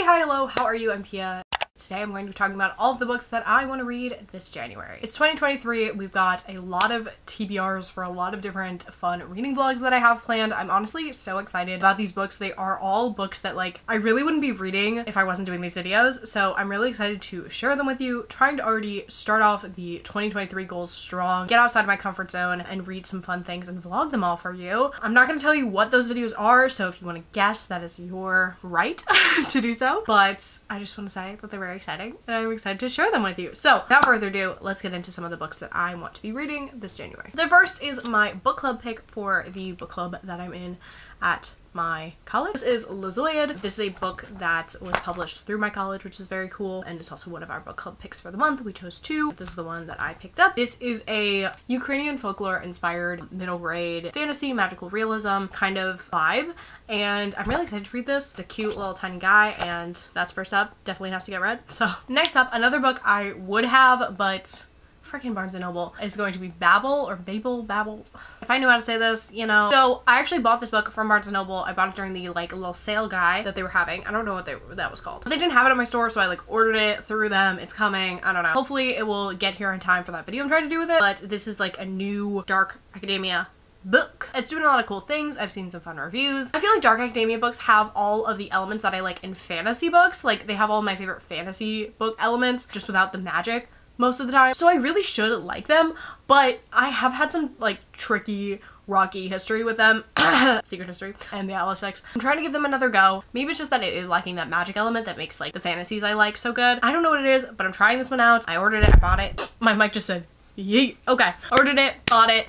hi, hello, how are you? I'm Pia. Today I'm going to be talking about all of the books that I want to read this January. It's 2023. We've got a lot of TBRs for a lot of different fun reading vlogs that I have planned. I'm honestly so excited about these books. They are all books that like I really wouldn't be reading if I wasn't doing these videos. So I'm really excited to share them with you, trying to already start off the 2023 goals strong, get outside of my comfort zone and read some fun things and vlog them all for you. I'm not going to tell you what those videos are, so if you want to guess, that is your right to do so. But I just want to say that they're very exciting and I'm excited to share them with you. So without further ado, let's get into some of the books that I want to be reading this January. The first is my book club pick for the book club that I'm in at my college. This is Lazoid. This is a book that was published through my college, which is very cool, and it's also one of our book club picks for the month. We chose two. This is the one that I picked up. This is a Ukrainian folklore inspired middle grade fantasy magical realism kind of vibe, and I'm really excited to read this. It's a cute little tiny guy, and that's first up. Definitely has to get read. So next up, another book I would have, but freaking Barnes & Noble is going to be Babel or Babel. If I knew how to say this, you know. So I actually bought this book from Barnes & Noble. I bought it during the like little sale guy that they were having. I don't know what that was called. They didn't have it at my store, so I like ordered it through them. It's coming. I don't know. Hopefully it will get here in time for that video I'm trying to do with it. But this is like a new dark academia book. It's doing a lot of cool things. I've seen some fun reviews. I feel like dark academia books have all of the elements that I like in fantasy books. Like they have all of my favorite fantasy book elements just without the magic most of the time. So I really should like them, but I have had some like tricky rocky history with them. Secret History and the Atlas X. I'm trying to give them another go. Maybe it's just that it is lacking that magic element that makes like the fantasies I like so good. I don't know what it is, but I'm trying this one out. I ordered it, I bought it. My mic just said yeet. Okay, ordered it, bought it.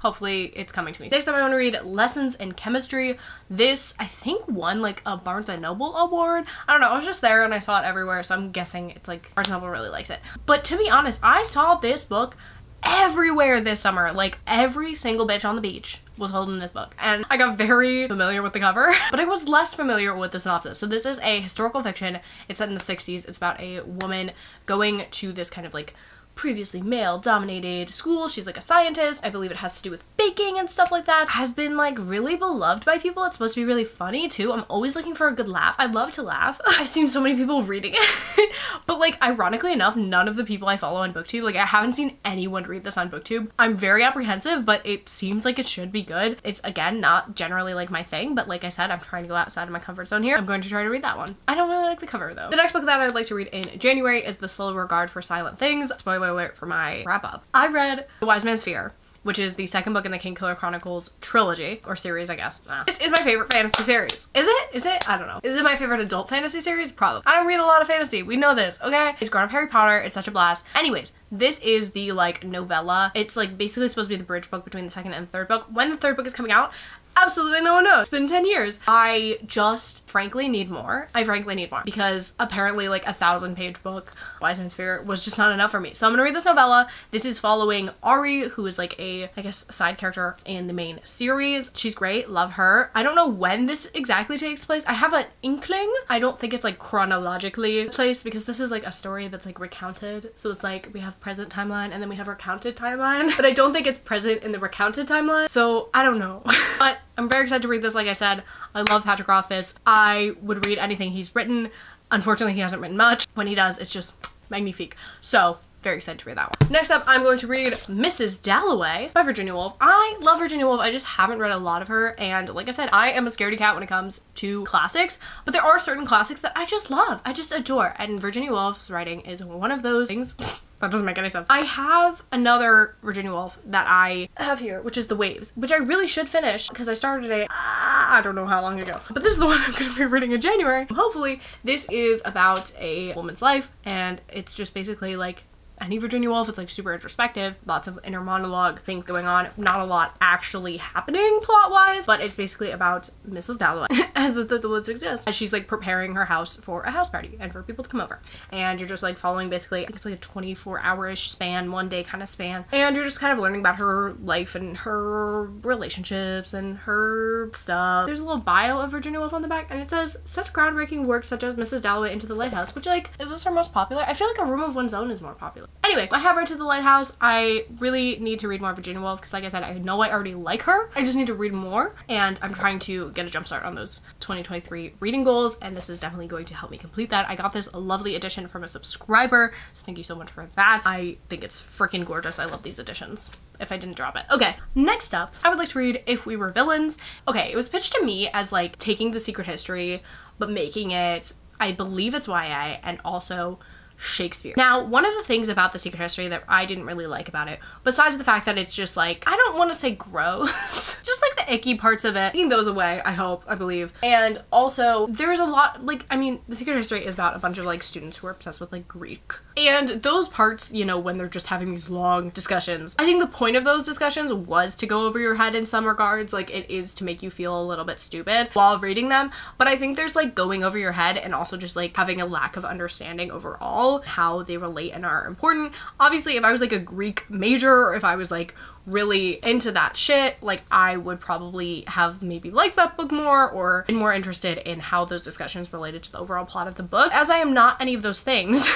Hopefully it's coming to me. Next up I want to read Lessons in Chemistry. This I think won like a Barnes & Noble award. I don't know, I was just there and I saw it everywhere, so I'm guessing it's like Barnes & Noble really likes it. But to be honest, I saw this book everywhere this summer. Like every single bitch on the beach was holding this book, and I got very familiar with the cover, but I was less familiar with the synopsis. So this is a historical fiction. It's set in the 60s. It's about a woman going to this kind of like previously male-dominated school. She's like a scientist. I believe it has to do with baking and stuff like that. Has been like really beloved by people. It's supposed to be really funny too. I'm always looking for a good laugh. I love to laugh. I've seen so many people reading it, but like ironically enough, none of the people I follow on BookTube, like I haven't seen anyone read this on BookTube. I'm very apprehensive, but it seems like it should be good. It's again not generally like my thing, but like I said, I'm trying to go outside of my comfort zone here. I'm going to try to read that one. I don't really like the cover though. The next book that I'd like to read in January is The Slow Regard for Silent Things. Spoiler alert for my wrap up. I read The Wise Man's Fear, which is the second book in the Kingkiller Chronicles trilogy, or series, I guess. This is my favorite fantasy series. Is it? Is it? I don't know. Is it my favorite adult fantasy series? Probably. I don't read a lot of fantasy. We know this, okay? It's grown up Harry Potter. It's such a blast. Anyways, this is the like novella. It's like basically supposed to be the bridge book between the second and third book. When the third book is coming out, absolutely no one knows. It's been 10 years. I just frankly need more. I frankly need more because apparently like a 1,000-page book, Wise Man's Fear, was just not enough for me. So I'm gonna read this novella. This is following Ari, who is like a, I guess, side character in the main series. She's great, love her. I don't know when this exactly takes place. I have an inkling. I don't think it's like chronologically placed because this is like a story that's like recounted. So it's like we have present timeline and then we have recounted timeline, but I don't think it's present in the recounted timeline. So I don't know, but I'm very excited to read this. Like I said, I love Patrick Rothfuss. I would read anything he's written. Unfortunately, he hasn't written much. When he does, it's just magnifique. So very excited to read that one. Next up, I'm going to read Mrs. Dalloway by Virginia Woolf. I love Virginia Woolf. I just haven't read a lot of her. And like I said, I am a scaredy cat when it comes to classics, but there are certain classics that I just love. I just adore. And Virginia Woolf's writing is one of those things. That doesn't make any sense. I have another Virginia Woolf that I have here, which is The Waves, which I really should finish because I started it, I don't know how long ago. But this is the one I'm going to be reading in January. Hopefully, this is about a woman's life, and it's just basically like any Virginia Woolf. It's like super introspective, lots of inner monologue things going on, not a lot actually happening plot-wise, but it's basically about Mrs. Dalloway, as the would suggest, as she's like preparing her house for a house party and for people to come over. And you're just like following basically, I think it's like a 24-hour-ish span, one day kind of span, and you're just kind of learning about her life and her relationships and her stuff. There's a little bio of Virginia Woolf on the back, and it says, such groundbreaking work such as Mrs. Dalloway Into the Lighthouse, which like, is this her most popular? I feel like A Room of One's Own is more popular. Anyway, I have read To the Lighthouse. I really need to read more Virginia Woolf because like I said, I know I already like her. I just need to read more, and I'm trying to get a jump start on those 2023 reading goals, and this is definitely going to help me complete that. I got this lovely edition from a subscriber, so thank you so much for that. I think it's freaking gorgeous. I love these editions. If I didn't drop it. Okay, next up, I would like to read If We Were Villains. Okay, it was pitched to me as like taking The Secret History, but making it, I believe it's YA, and also Shakespeare. Now, one of the things about The Secret History that I didn't really like about it, besides the fact that it's just like, I don't want to say gross, just like the icky parts of it, taking those away, I hope, I believe. And also, there's a lot, like, I mean, The Secret History is about a bunch of like students who are obsessed with like Greek. And those parts, you know, when they're just having these long discussions, I think the point of those discussions was to go over your head in some regards, like it is to make you feel a little bit stupid while reading them. But I think there's like going over your head and also just like having a lack of understanding overall how they relate and are important. Obviously, if I was like a Greek major, or if I was like really into that shit, like I would probably have maybe liked that book more or been more interested in how those discussions related to the overall plot of the book. As I am not any of those things,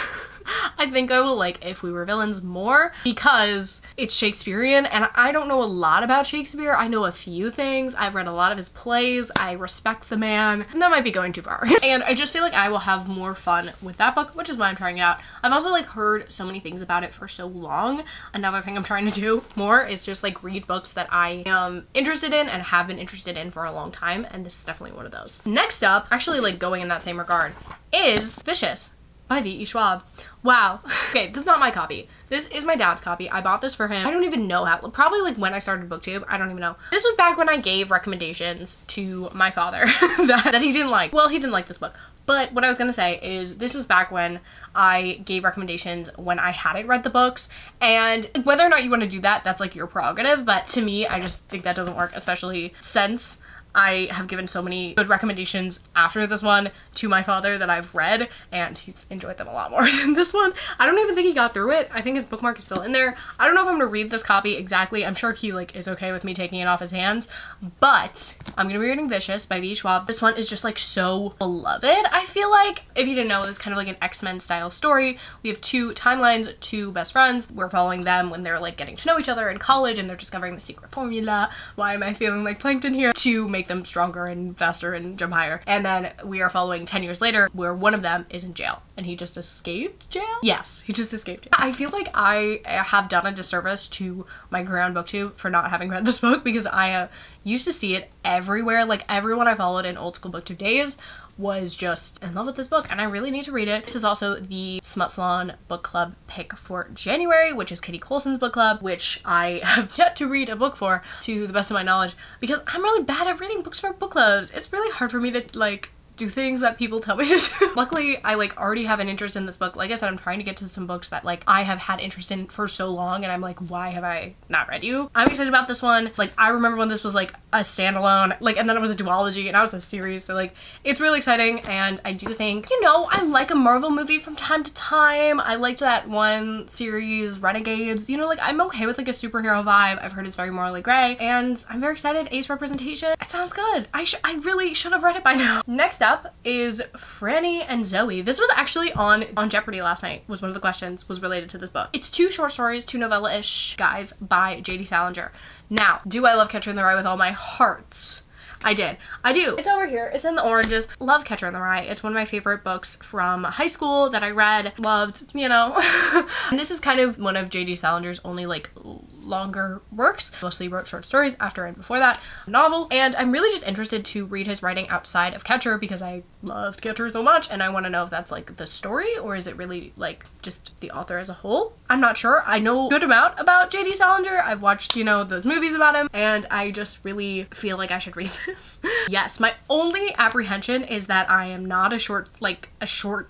I think I will like If We Were Villains more because it's Shakespearean and I don't know a lot about Shakespeare. I know a few things. I've read a lot of his plays. I respect the man, and that might be going too far. And I just feel like I will have more fun with that book, which is why I'm trying it out. I've also like heard so many things about it for so long. Another thing I'm trying to do more is just like read books that I am interested in and have been interested in for a long time, and this is definitely one of those. Next up, actually like going in that same regard, is Vicious by V.E. Schwab. Wow. Okay, this is not my copy. This is my dad's copy. I bought this for him. I don't even know how, probably like when I started BookTube. I don't even know. This was back when I gave recommendations to my father that he didn't like. Well, he didn't like this book. But what I was gonna say is this was back when I gave recommendations when I hadn't read the books, and whether or not you want to do that, that's like your prerogative, but to me, I just think that doesn't work, especially since I have given so many good recommendations after this one to my father that I've read, and he's enjoyed them a lot more than this one. I don't even think he got through it. I think his bookmark is still in there. I don't know if I'm gonna read this copy exactly. I'm sure he like is okay with me taking it off his hands, but I'm gonna be reading Vicious by V.E. Schwab. This one is just like so beloved. I feel like, if you didn't know, it's kind of like an X-Men style story. We have two timelines, two best friends. We're following them when they're like getting to know each other in college and they're discovering the secret formula. Why am I feeling like Plankton here? To make them stronger and faster and jump higher. And then we are following 10 years later where one of them is in jail and he just escaped jail? Yes, he just escaped jail. I feel like I have done a disservice to my career on BookTube for not having read this book because I used to see it everywhere. Like everyone I followed in old school BookTube days was just in love with this book, and I really need to read it. This is also the Smut Salon book club pick for January, which is Kitty Colson's book club, which I have yet to read a book for, to the best of my knowledge, because I'm really bad at reading books for book clubs. It's really hard for me to like do things that people tell me to do. Luckily, I like already have an interest in this book. Like I said, I'm trying to get to some books that like I have had interest in for so long, and I'm like, why have I not read you? I'm excited about this one. Like I remember when this was like a standalone, like, and then it was a duology, and now it's a series, so like it's really exciting. And I do think, you know, I like a Marvel movie from time to time. I liked that one series, Renegades, you know, like I'm okay with like a superhero vibe. I've heard it's very morally gray, and I'm very excited. Ace representation, it sounds good. I really should have read it by now. Next up is Franny and Zoe. This was actually on Jeopardy last night, was one of the questions, was related to this book. It's two short stories, two novella-ish guys by J.D. Salinger. Now, do I love Catcher in the Rye with all my heart? I did. I do. It's over here. It's in the oranges. Love Catcher in the Rye. It's one of my favorite books from high school that I read, loved, you know. And this is kind of one of J.D. Salinger's only like longer works. Mostly wrote short stories after and before that, novel. And I'm really just interested to read his writing outside of Catcher because I loved Catcher so much, and I want to know if that's like the story or is it really like just the author as a whole. I'm not sure. I know a good amount about J.D. Salinger. I've watched, you know, those movies about him, and I just really feel like I should read this. Yes, my only apprehension is that I am not a short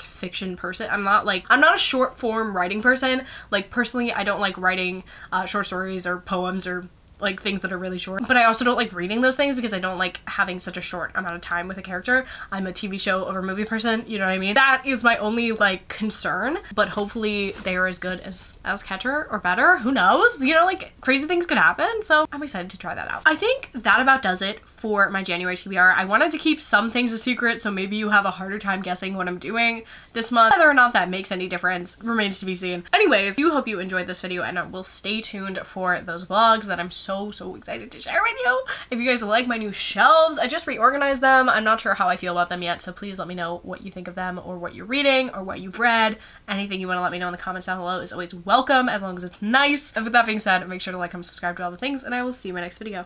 fiction person. I'm not a short form writing person. Like personally, I don't like writing short stories or poems or like things that are really short, but I also don't like reading those things because I don't like having such a short amount of time with a character. I'm a TV show over movie person, you know what I mean? That is my only like concern, but hopefully they are as good as Catcher or better. Who knows? You know, like crazy things could happen, so I'm excited to try that out. I think that about does it for my January TBR. I wanted to keep some things a secret, so maybe you have a harder time guessing what I'm doing this month. Whether or not that makes any difference remains to be seen. Anyways, I do hope you enjoyed this video, and I will stay tuned for those vlogs that I'm so excited to share with you. If you guys like my new shelves, I just reorganized them. I'm not sure how I feel about them yet, so please let me know what you think of them, or what you're reading, or what you've read. Anything you want to let me know in the comments down below is always welcome, as long as it's nice. And with that being said, make sure to like, comment, subscribe to all the things, and I will see you in my next video.